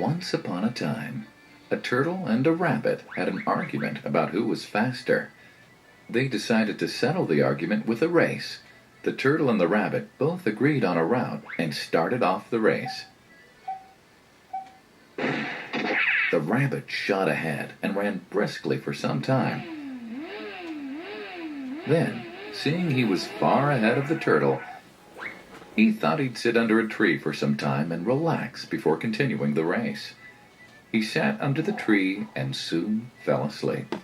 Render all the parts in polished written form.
Once upon a time, a turtle and a rabbit had an argument about who was faster. They decided to settle the argument with a race. The turtle and the rabbit both agreed on a route and started off the race. The rabbit shot ahead and ran briskly for some time. Then, seeing he was far ahead of the turtle, he thought he'd sit under a tree for some time and relax before continuing the race. He sat under the tree and soon fell asleep.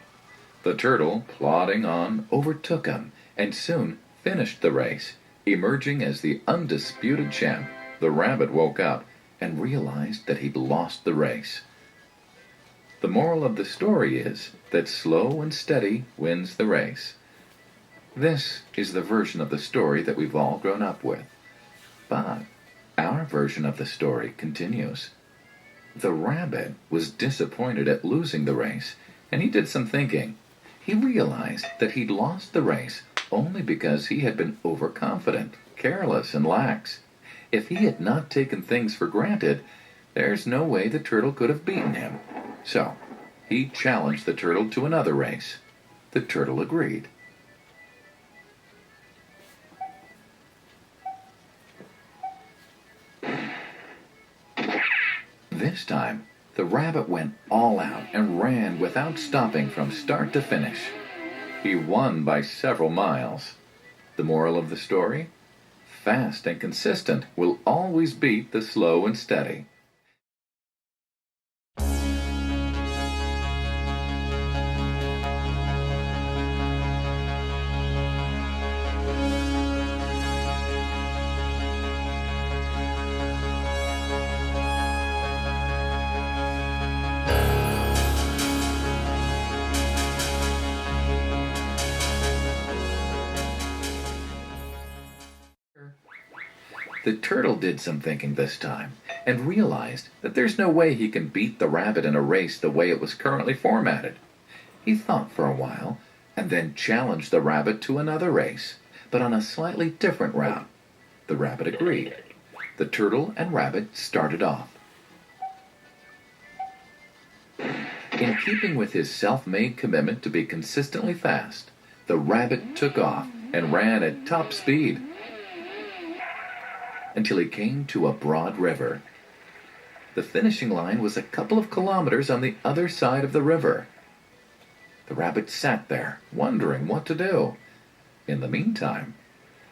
The turtle, plodding on, overtook him and soon finished the race, emerging as the undisputed champ. The rabbit woke up and realized that he'd lost the race. The moral of the story is that slow and steady wins the race. This is the version of the story that we've all grown up with. But our version of the story continues. The rabbit was disappointed at losing the race, and he did some thinking. He realized that he'd lost the race only because he had been overconfident, careless, and lax. If he had not taken things for granted, there's no way the turtle could have beaten him. So, he challenged the turtle to another race. The turtle agreed. This time, the rabbit went all out and ran without stopping from start to finish. He won by several miles. The moral of the story? Fast and consistent will always beat the slow and steady. The turtle did some thinking this time and realized that there's no way he can beat the rabbit in a race the way it was currently formatted. He thought for a while and then challenged the rabbit to another race, but on a slightly different route. The rabbit agreed. The turtle and rabbit started off. In keeping with his self-made commitment to be consistently fast, the rabbit took off and ran at top speed until he came to a broad river. The finishing line was a couple of kilometers on the other side of the river. The rabbit sat there, wondering what to do. In the meantime,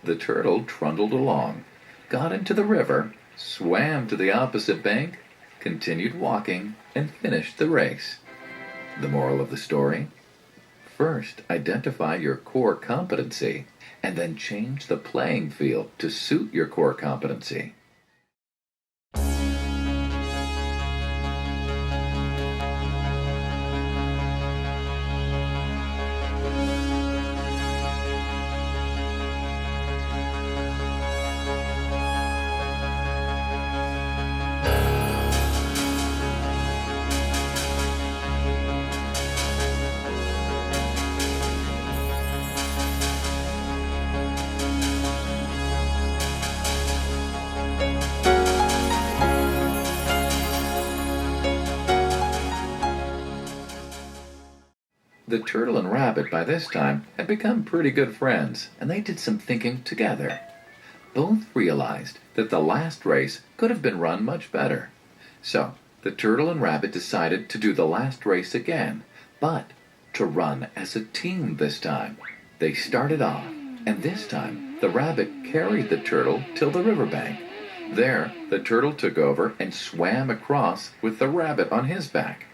the turtle trundled along, got into the river, swam to the opposite bank, continued walking, and finished the race. The moral of the story? First, identify your core competency, and then change the playing field to suit your core competency. The turtle and rabbit by this time had become pretty good friends, and they did some thinking together. Both realized that the last race could have been run much better. So, the turtle and rabbit decided to do the last race again, but to run as a team this time. They started off, and this time the rabbit carried the turtle till the riverbank. There, the turtle took over and swam across with the rabbit on his back.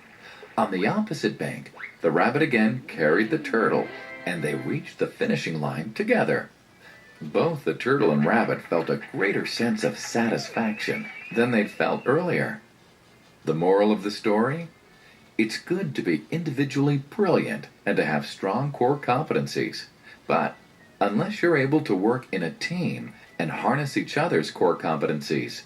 On the opposite bank, the rabbit again carried the turtle, and they reached the finishing line together. Both the turtle and rabbit felt a greater sense of satisfaction than they'd felt earlier. The moral of the story? It's good to be individually brilliant and to have strong core competencies. But unless you're able to work in a team and harness each other's core competencies,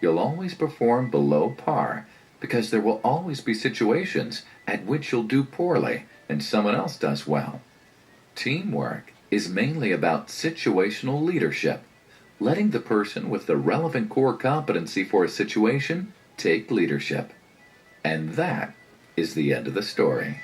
you'll always perform below par, because there will always be situations at which you'll do poorly and someone else does well. Teamwork is mainly about situational leadership, letting the person with the relevant core competency for a situation take leadership. And that is the end of the story.